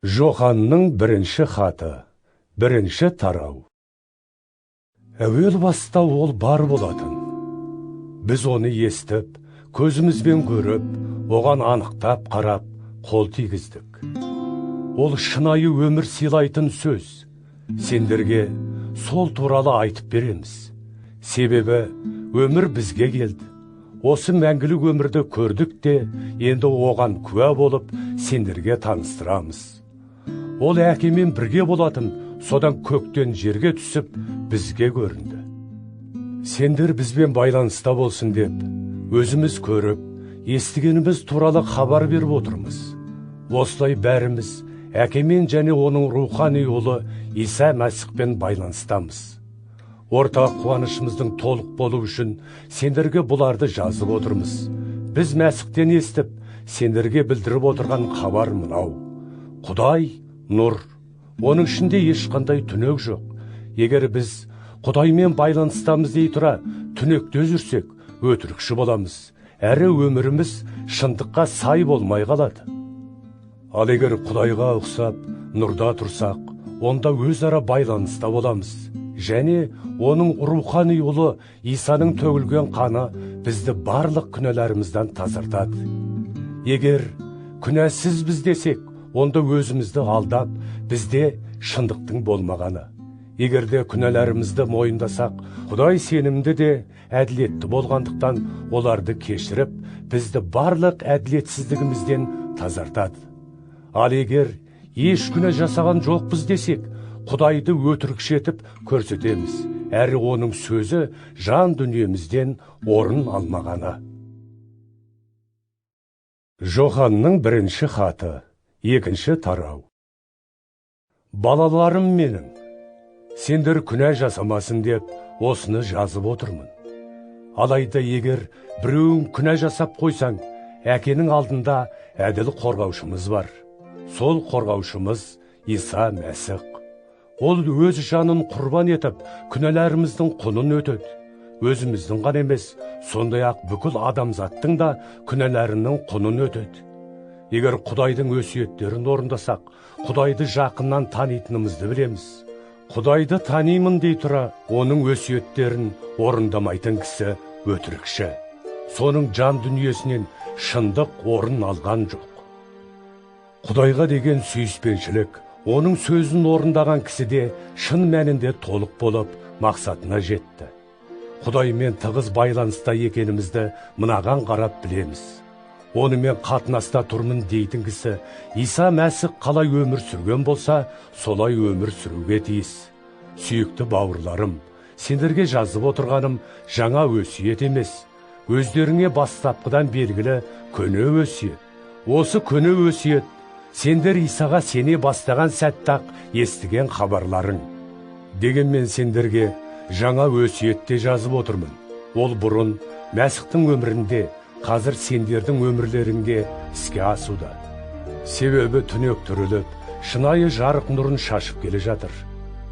Жоханның бірінші хаты, бірінші тарау. Әуел баста ол бар болатын. Біз оны естіп, көзімізбен көріп, оған анықтап қарап, қол тигіздік. Ол шынайы өмір сыйлайтын сөз. Сендерге сол туралы айтып береміз. Себебі өмір бізге келді. Осы мәңгілік өмірді көрдік те, енді оған куә болып, сендерге таныстырамыз. Ол әкемен бірге болатын, содан көктен жерге түсіп, бізге көрінді. Сендер бізбен байланыста болсын деп, өзіміз көріп, естігеніміз туралы хабар беріп отырмыз. Осылай бәріміз әкемен және оның рухани ұлы Иса Мәсіхпен байланыстамыз. Ортақ қуанышымыздың толық болу үшін сендерге бұларды жазып отырмыз. Біз Мәсіхтен естіп, сендерге білдіріп отырған хабар мынау. Құдай нұр, оның ішінде ешқандай түнек жоқ. Егер біз Құдаймен байланыстамыз дей тұра, түнекте жүрсек, өтірікші боламыз, әрі өміріміз шындыққа сай болмай қалады. Ал егер Құдайға ұқсап, нұрда тұрсақ, онда өзара байланыста боламыз. Және оның рухани ұлы Исаның төгілген қаны бізді барлық күнәларымыздан тазартады. Егер күнәсіз біз десек, онда өзімізді алдап, бізде шындықтың болмағаны. Егер де күнәларымызды мойындасақ, Құдай сенімді де әділетті болғандықтан оларды кешіріп, бізді барлық әділетсіздігімізден тазартады. Ал егер еш күнә жасаған жоқпыз десек, Құдайды өтірікші етіп көрсетеміз, әрі оның сөзі жан дүниемізден орын алмағаны. Жоханның бірінші хаты, екінші тарау. Балаларым менің, сендер күнә жасамасын деп, осыны жазып отырмын. Алайда егер біреуің күнә жасап қойсаң, әкенің алдында әділ қорғаушымыз бар. Сол қорғаушымыз Иса Мәсіх. Ол өз жанын құрбан етіп, күнәләріміздің құнын өтеді. Өзіміздің ғана емес, сондай-ақ бүкіл адамзаттың да күнәләрінің құнын өтеді. Егер Құдайдың өсиеттерін орындасақ, Құдайды жақыннан танитынымызды білеміз. Құдайды танимын дей тұра, оның өсиеттерін орындамайтын кісі өтірікші. Соның жан дүниесінен шындық орын алған жоқ. Құдайға деген сүйіспеншілік, оның сөзін орындаған кісіде шын мәнінде толық болып, мақсатына жетті. Құдаймен тығыз байланыста екенімізді мынаған қарап білеміз. Онымен қатынаста тұрмын дейтін кісі Иса Мәсіх қалай өмір сүрген болса, солай өмір сүруге тиіс. Сүйікті бауырларым, сендерге жазып отырғаным жаңа өсиет емес, өздеріңе бастапқыдан белгілі көне өсиет. Осы көне өсиет сендер Исаға сене бастаған сәттақ естіген хабарларың. Дегенмен сендерге жаңа өсиетте жазып отырмын. Ол бұрын Мәсіхтің өмірінде, қазір сендердің өмірлеріңде іске асуда. Себебі түнек түріліп, шынайы жарық нұрын шашып келе жатыр.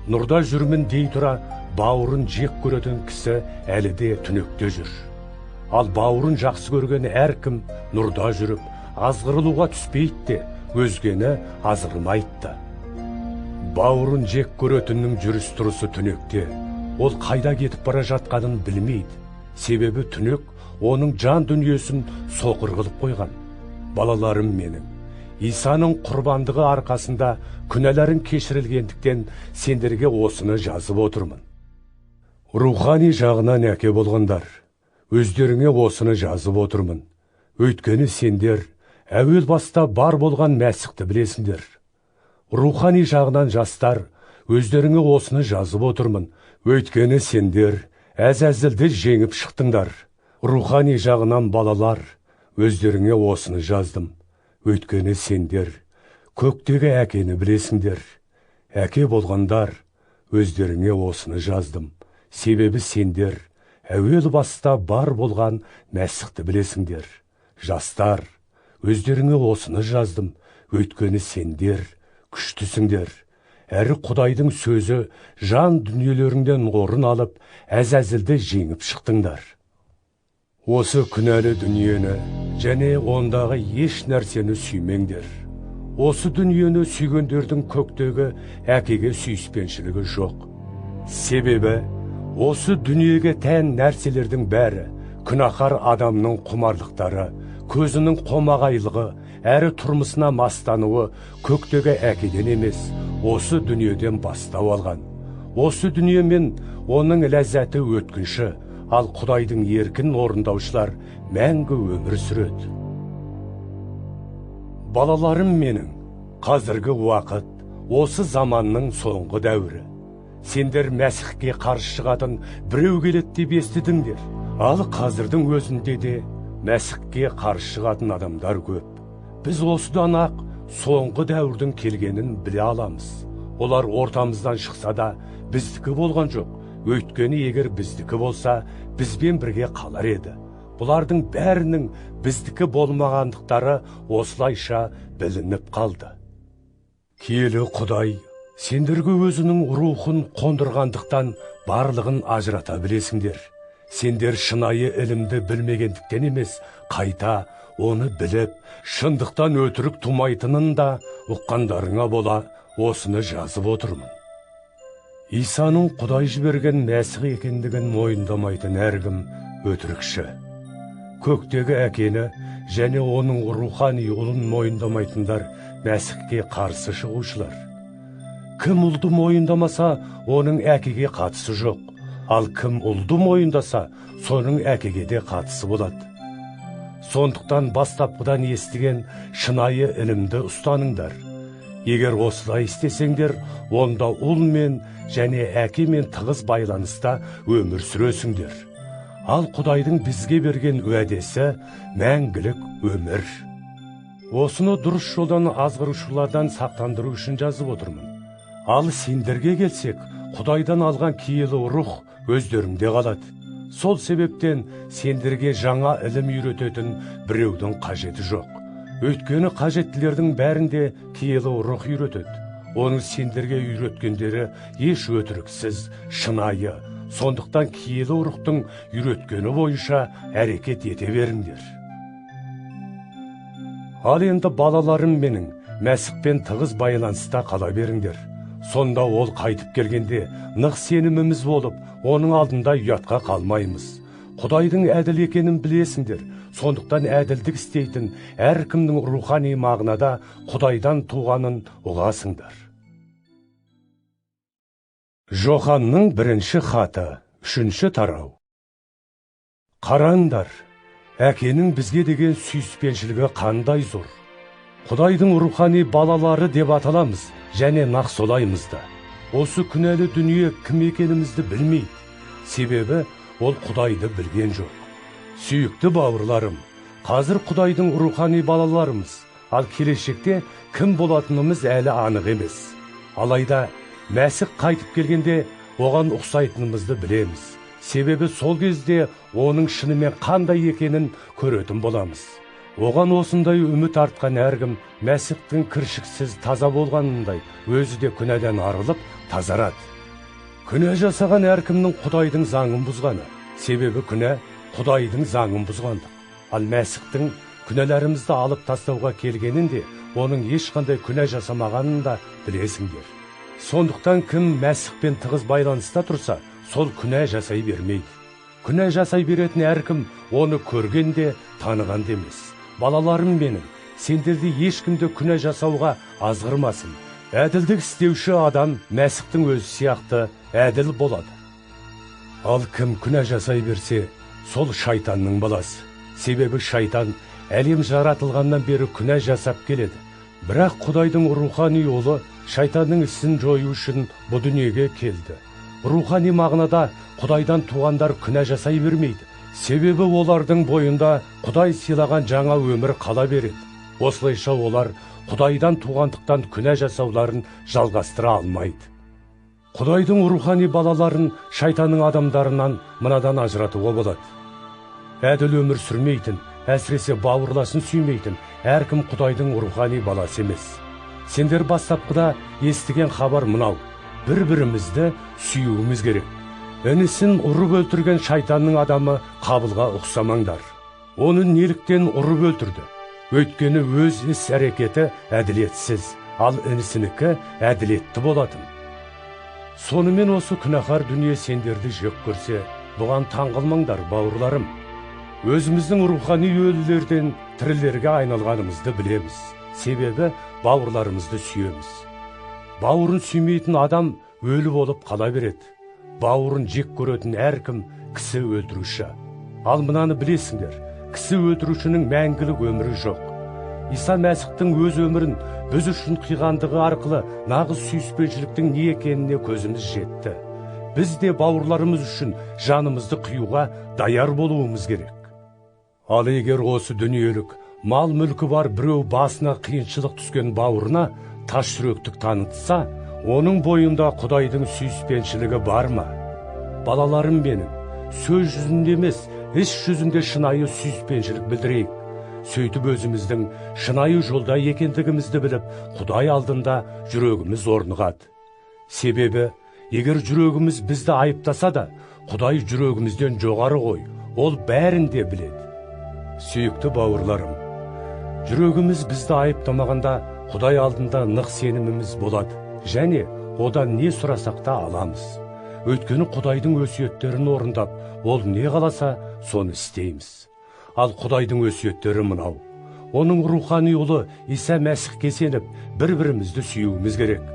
Нұрда жүрмін дей тұра, бауырын жек көретін кісі әлі де түнекте жүр. Ал бауырын жақсы көрген әркім нұрда жүріп, азғырылуға түспейді де, өзгені азғырмайды. Бауырын жек көретіннің жүріс тұрысы түнекте. Ол қайда кетіп бара жатқанын білмейді. Себебі түнек оның жан дүниесін соқыр қылып қойған. Балаларым менің, Исаның құрбандығы арқасында күнәләрің кешірілгендіктен сендерге осыны жазып отырмын. Рухани жағынан әке болғандар, өздеріңе осыны жазып отырмын. Өйткені сендер әуел баста бар болған Мәсіхті білесіңдер. Рухани жағынан жастар, өздеріңе осыны жазып отырмын. Өйткені сендер әзәзілді жеңіп шықтыңдар. Рухани жағынан балалар, өздеріңе осыны жаздым. Өйткені сендер көктегі әкені білесіңдер. Әке болғандар, өздеріңе осыны жаздым. Себебі сендер әуел баста бар болған Мәсіхті білесіңдер. Жастар, өздеріңе осыны жаздым. Өйткені сендер күштісіңдер. Әрі Құдайдың сөзі жан дүниелеріңден орын алып, әзәзілді жеңіп шықтыңдар. Осы күнәлі дүниені және ондағы еш нәрсені сүймеңдер. осы дүниені сүйгендердің көктегі әкеге сүйіспеншілігі жоқ. Себебі осы дүниеге тән нәрселердің бәрі күнәһар адамның құмарлықтары, көзінің қомағайлығы, әрі тұрмысына мастануы көктегі әкеден емес, осы дүниеден бастау алған. Осы дүние мен оның ләззаты өткінші, ал Құдайдың еркін орындаушылар мәңгі өмір сүреді. Балаларым менің, қазіргі уақыт осы заманның соңғы дәуірі. Сендер Мәсіхке қарсы шығатын біреу келеді деп естідіңдер. Ал қазірдің өзінде де Мәсіхке қарсы шығатын адамдар көп. Біз осыдан ақ соңғы дәуірдің келгенін біле аламыз. Олар ортамыздан шықса да біздікі болған жоқ. Өйткені егер біздікі болса, бізбен бірге қалар еді. Бұлардың бәрінің біздікі болмағандықтары осылайша білініп қалды. Киелі Құдай, сендерге өзінің рухын қондырғандықтан барлығын ажырата білесіңдер. Сендер шынайы ілімді білмегендіктен емес, қайта оны біліп, шындықтан өтірік тумайтынын да ұққандарыңа бола осыны жазып отырмын. Исаның Құдай жіберген Мәсіх екендігін мойындамайтын әркім өтірікші. Көктегі әкені және оның рухани ұлын мойындамайтындар Мәсіхке қарсы шығушылар. Кім ұлды мойындамаса, оның әкеге қатысы жоқ. Ал кім ұлды мойындаса, соның әкеге де қатысы болады. Сондықтан бастапқыдан естіген шынайы ілімді ұстаныңдар. Егер осылай істесеңдер, онда ұл мен және әке мен тығыз байланыста өмір сүресіңдер. Ал Құдайдың бізге берген уәдесі мәңгілік өмір. Осыны дұрыс жолдан азғырушылардан сақтандыру үшін жазып отырмын. Ал сендерге келсек, Құдайдан алған киелі рух өздеріңде қалады. Сол себептен сендерге жаңа ілім үйрететін біреудің қажеті жоқ. Өйткені қажеттілердің бәрінде киелі рух үйретеді. Оның сендерге үйреткендері еш өтіріксіз, шынайы. Сондықтан киелі рухтың үйреткені бойынша әрекет ете беріңдер. Ал енді балаларым менің, Мәсіхпен тығыз байланыста қала беріңдер. Сонда ол қайтып келгенде нық сеніміміз болып, оның алдында ұятқа қалмаймыз. Құдайдың әділ екенін білесіңдер. Сондықтан әділдік істейтін әркімнің рухани мағынада Құдайдан туғанын ұғасыңдар. Жоханның 1-ші хаты, 3-ші тарау. Қараңдар, әкенің бізге деген сүйіспеншілігі қандай зор. Құдайдың рухани балалары деп аталамыз, және нақ солаймыз да. Осы күнәлі дүние кім екенімізді білмейді. Себебі ол Құдайды білген жоқ. Сүйікті бауырларым, қазір Құдайдың рухани балаларымыз, ал келешекте кім болатынымыз әлі анық емес. Алайда Мәсіх қайтып келгенде оған ұқсайтынымызды білеміз. Себебі сол кезде оның шынымен қандай екенін көретін боламыз. Оған осындай үміт артқан әркім Мәсіхтің кіршіксіз таза болғанындай өзі де күнәден арылып тазарады. Күнә жасаған әркімнің Құдайдың заңын бұзғаны. Себебі күнә Құдайдың заңын бұзғандық. Ал Мәсіхтің күнәләрімізді алып тастауға келгенінде оның ешқандай күнә жасамағанын да білесіңдер. Сондықтан кім Мәсіхпен тығыз байланыста тұрса, сол күнә жасай бермейді. Күнә жасай беретін әркім оны көргенде таныған емес. Балаларым менің, сендерді ешкімді күнә жасауға азғырмасын. Әділдік істеуші адам Мәсіхтің өзі сияқты әділ болады. Ал кім күнә жасай берсе, сол шайтанның баласы. Себебі шайтан әлем жаратылғаннан бері күнә жасап келеді. Бірақ Құдайдың рухани ұлы шайтанның ісін жою үшін бұл дүниеге келді. Рухани мағынада Құдайдан туғандар күнә жасай бермейді. Себебі олардың бойында Құдай сыйлаған жаңа өмір қала береді. Осылайша олар Құдайдан туғандықтан күнә жасауларын жалғастыра алмайды. Құдайдың рухани балаларын шайтанның адамдарынан мынадан ажыратуға болады. Әділ өмір сүрмейтін, әсіресе бауырласын сүймейтін әркім Құдайдың рухани баласы емес. Сендер бастапқыда естіген хабар мынау: бір-бірімізді сүюіміз керек. Інісін ұрып өлтірген шайтанның адамы Қабылға ұқсамаңдар. Оны неліктен ұрып өлтірді? Өйткені өз іс әрекеті әділетсіз, ал інісінікі әділетті болатын. Сонымен осы күнәһар дүние сендерді жек көрсе, бұған таңғалмаңдар, бауырларым. Өзіміздің рухани өлілерден тірілерге айналғанымызды білеміз. Себебі бауырларымызды сүйеміз. Бауырын сүймейтін адам өлі болып қала береді. Бауырын жек көретін әркім кісі өлтіруші. Ал мынаны білесіңдер, кісі өлтірушінің мәңгілік өмірі жоқ. Иса Мәсіхтің өз өмірін біз үшін қиғандығы арқылы нағыз сүйіспеншіліктің не екеніне көзіміз жетті. Біз де бауырларымыз үшін жанымызды қиюға даяр болуымыз керек. Ал егер осы дүниелік мал мүлкі бар біреу басына қиыншылық түскен бауырына тас жүректік танытса, оның бойында Құдайдың сүйіспеншілігі бар ма? Балаларым менің, сөз жүзінде емес, іс жүзінде шынайы сүйіспеншілік білдірейік. Сөйтіп өзіміздің шынайы жолда екендігімізді біліп, Құдай алдында жүрегіміз орнығады. Себебі, егер жүрегіміз бізді айыптаса да, Құдай жүрегімізден жоғары ғой, ол бәрін де біледі. Сүйікті бауырларым, жүрегіміз бізді айыптамағанда, Құдай алдында нық сеніміміз болады, және одан не сұрасақ та аламыз. Өйткені Құдайдың өсиеттерін орындап, ол не қаласа, соны істейміз. Ал Құдайдың өсиеттері мынау. Оның рухани ұлы Иса Мәсіхке сеніп, бір-бірімізді сүюіміз керек.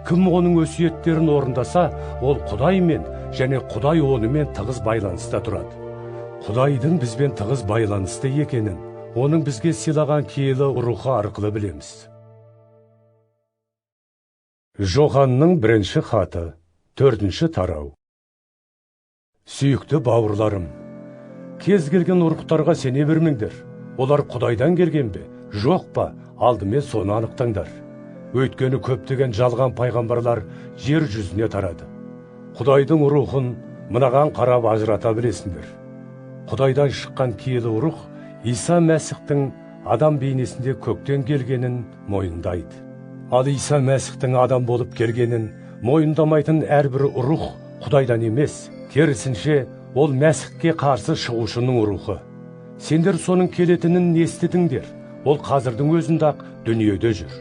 Кім оның өсиеттерін орындаса, ол Құдаймен және Құдай онымен тығыз байланыста тұрады. Құдайдың бізбен тығыз байланысты екенін, оның бізге сыйлаған киелі рухы арқылы білеміз. Жоханның 1 хаты, 4 тарау. Сүйікті бауырларым, кез келген ұрықтарға сене бермеңдер. Олар Құдайдан келген бе, жоқ па, алдымен соны анықтаңдар. Өйткені көптеген жалған пайғамбарлар жер жүзіне тарады. Құдайдың рухын мынаған қарап ажырата білесіңдер. Құдайдан шыққан киелі рух Иса Мәсіхтің адам бейнесінде көктен келгенін мойындайды. Ал Иса Мәсіхтің адам болып келгенін мойындамайтын әрбір рух Құдайдан емес, керісінше ол Мәсіхке қарсы шығушының рухы. Сендер соның келетінін естідіңдер, ол қазірдің өзінде-ақ дүниеде жүр.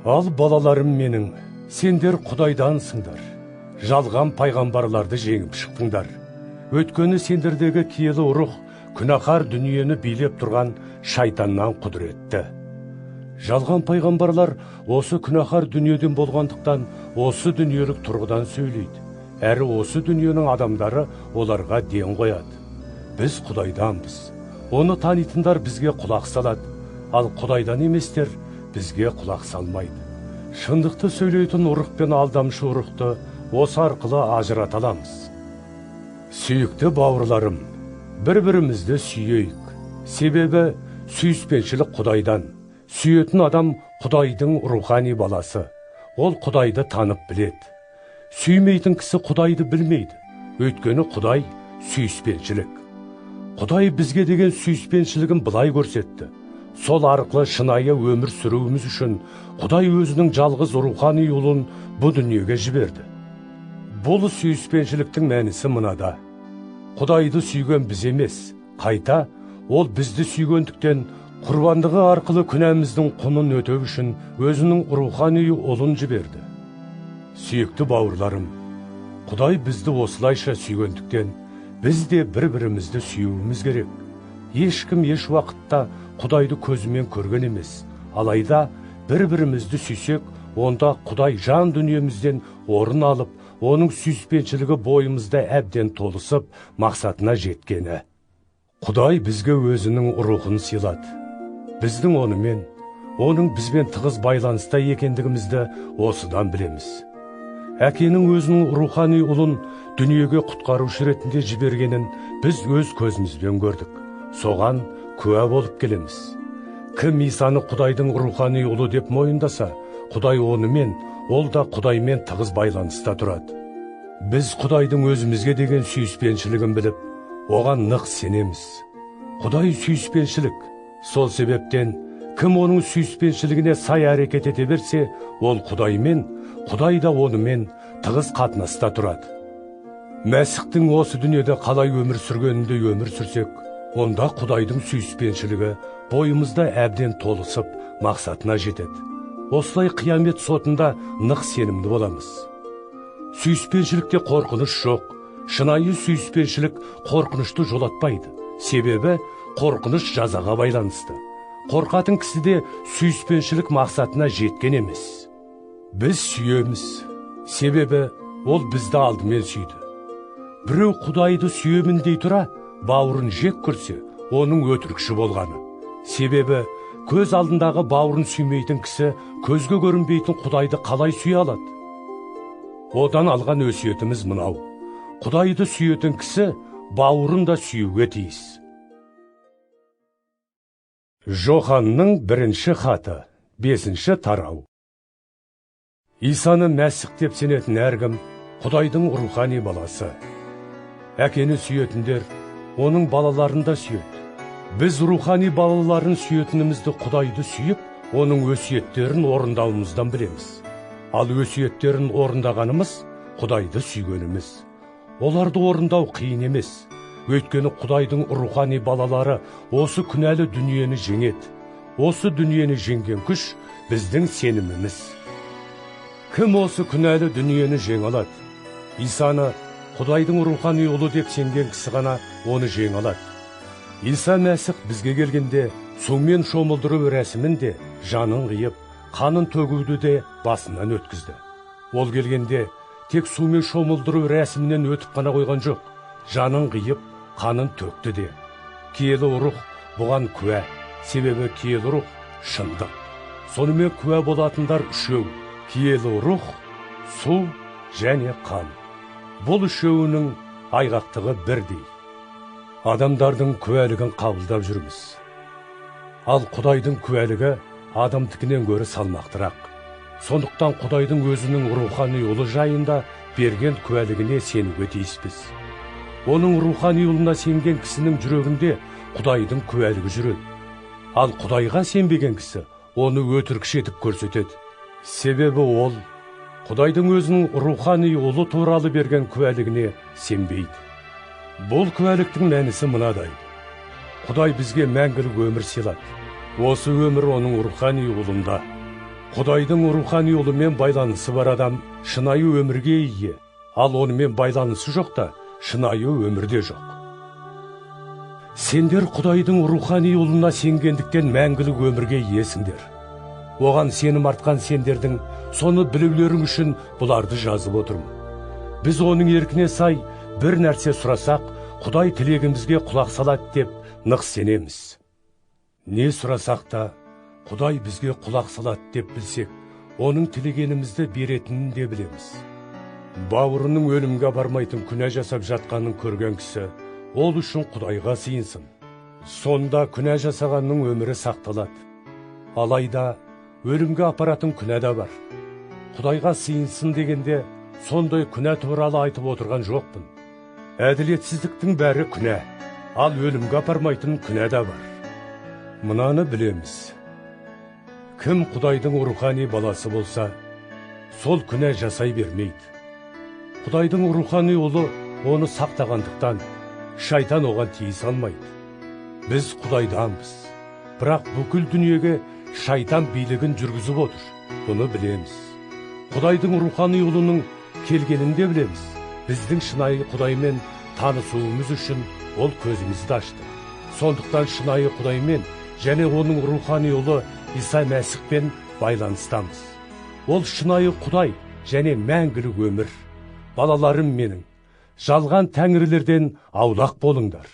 Ал балаларым менің, сендер Құдайдансыңдар. Жалған пайғамбарларды жеңіп шықтыңдар. Өйткені сендердегі киелі рух күнәһар дүниені билеп тұрған шайтаннан құдіретті. Жалған пайғамбарлар осы күнәһар дүниеден болғандықтан осы дүниелік тұрғыдан сөйлейді. Әрі осы дүниенің адамдары оларға ден қояды. Біз Құдайданбыз. Оны танитындар бізге құлақ салады, ал Құдайдан еместер бізге құлақ салмайды. Шындықты сөйлейтін ұрық пен алдамшы ұрықты осы арқылы ажырата аламыз. Сүйікті бауырларым, бір-бірімізді сүйейік. Себебі сүйіспеншілік Құдайдан. Сүйетін адам Құдайдың рухани баласы. Ол Құдайды танып біледі. Сүймейтін кісі Құдайды білмейді. Өйткені Құдай сүйіспеншілік. Құдай бізге деген сүйіспеншілігін былай көрсетті. Сол арқылы шынайы өмір сүруіміз үшін Құдай өзінің жалғыз рухани ұлын бұл дүниеге жіберді. Бұл сүйіспеншіліктің мәнісі мынада. Құдайды сүйген біз емес, қайта ол бізді сүйгендіктен құрбандығы арқылы күнәміздің құнын өтеу үшін өзінің рухани ұлын жіберді. Сүйікті бауырларым, Құдай бізді осылайша сүйгендіктен біз де бір-бірімізді сүюіміз керек. Ешкім еш уақытта Құдайды көзімен көрген емес. Алайда бір-бірімізді сүйсек, онда Құдай жан дүниемізден орын алып, оның сүйіспеншілігі бойымызда әбден толысып, мақсатына жеткені. Құдай бізге өзінің рухын сыйлады. Біздің онымен, оның бізбен тығыз байланыста екендігімізді осыдан білеміз. Әкенің өзінің рухани ұлын дүниеге құтқарушы ретінде жібергенін біз өз көзімізбен көрдік. Соған куә болып келеміз. Кім Исаны Құдайдың рухани ұлы деп мойындаса, Құдай онымен, ол да Құдаймен тығыз байланыста тұрады. Біз Құдайдың өзімізге деген сүйіспеншілігін біліп, оған нық сенеміз. Құдай сүйіспеншілік. Сол себептен, кім оның сүйіспеншілігіне сай әрекет ете берсе, ол Құдаймен, Құдай да онымен тығыз қатынаста тұрады. Мәсіхтің осы дүниеде қалай өмір сүргенінде өмір сүрсек, Онда Құдайдың сүйіспеншілігі бойымызда әбден толысып, мақсатына жетеді. Осылай қиямет сотында нық сенімді боламыз. Сүйіспеншілікте қорқыныш жоқ. Шынайы сүйіспеншілік қорқынышты жолатпайды. Себебі қорқыныш жазаға байланысты. Қорқатын кісіде сүйіспеншілік мақсатына жеткен емес. Біз сүйеміз. Себебі ол бізді алдымен сүйді. Біреу Құдайды сүйемін дей тұра, бауырын жек көрсе, оның өтірікші болғаны. Себебі көз алдындағы бауырын сүймейтін кісі көзге көрінбейтін Құдайды қалай сүйе алады? Одан алған өсиетіміз мынау: Құдайды сүйетін кісі бауырын да сүюге тиіс. Жоханның бірінші хаты, 5-ші тарау. Исаны Мәсіх деп сенетін әркім Құдайдың рухани баласы. Әкені сүйетіндер оның балаларын да сүйеді. Біз рухани балаларын сүйетінімізді Құдайды сүйіп, оның өсиеттерін орындауымыздан білеміз. Ал өсиеттерін орындағанымыз Құдайды сүйгеніміз. Оларды орындау қиын емес. Өйткені Құдайдың рухани балалары осы күнәлі дүниені жеңеді. Осы дүниені жеңген күш біздің сеніміміз. Кім осы күнәлі дүниені жеңе алады? Исаны Құдайдың рухани ұлы деп сенген кісі ғана оны жеңе алады. Иса Мәсіх бізге келгенде сумен шомылдыру рәсімін де жанын қиып, қанын төгуді де басынан өткізді. Ол келгенде тек сумен шомылдыру рәсімінен өтіп қана қойған жоқ, жанын қиып, қанын төкті де. Киелі рух бұған куә, себебі киелі рух шындық. Сонымен куә болатындар үшеу: киелі рух, су және қан. Бұл үшеуінің айғақтығы бірдей. Адамдардың куәлігін қабылдап жүрміз. Ал Құдайдың куәлігі адамдікінен гөрі салмақтырақ. Сондықтан Құдайдың өзінің рухани ұлы жайында берген куәлігіне сенуге тиіспіз. Оның рухани ұлына сенген кісінің жүрегінде Құдайдың куәлігі жүреді. Ал Құдайға сенбеген кісі оны өтірікші етіп көрсетеді. Себебі ол Құдайдың өзінің рухани ұлы туралы берген куәлігіне сенбейді. Бұл куәліктің мәнісі мынадай: Құдай бізге мәңгілік өмір сыйлады. Осы өмір оның рухани ұлында. Құдайдың рухани ұлымен байланысы бар адам шынайы өмірге ие, ал онымен байланысы жоқ та шынайы өмірде жоқ. Сендер Құдайдың рухани ұлына сенгендіктен мәңгілік өмірге иесіңдер. Оған сенім артқан сендердің соны білулерің үшін бұларды жазып отырмын. Біз оның еркіне сай бір нәрсе сұрасақ, Құдай тілегімізге құлақ салады деп нық сенеміз. Не сұрасақ та Құдай бізге құлақ салады деп білсек, оның тілегенімізді беретінін де білеміз. Бауырының өлімге бармайтын күнә жасап жатқанын көрген кісі ол үшін Құдайға сыйынсын. Сонда күнә жасағанның өмірі сақталады. Алайда өлімге апаратын күнә да бар. Құдайға сыйынсын дегенде сондай күнә туралы айтып отырған жоқпын. Әділетсіздіктің бәрі күнә, ал өлімге апармайтын күнә да бар. Мынаны білеміз: кім Құдайдың рухани баласы болса, сол күнә жасай бермейді. Құдайдың рухани ұлы оны сақтағандықтан шайтан оған тиіс алмайды. Біз Құдайданбыз, бірақ бүкіл дүниеге шайтан билігін жүргізіп отыр. Бұны білеміз. Құдайдың рухани ұлының келгенін де білеміз. Біздің шынайы Құдаймен танысуымыз үшін ол көзімізді ашты. Сондықтан шынайы Құдаймен және оның рухани ұлы Иса Мәсіхпен байланыстамыз. Ол шынайы Құдай және мәңгілік өмір. Балаларым менің, жалған тәңірлерден аулақ болыңдар.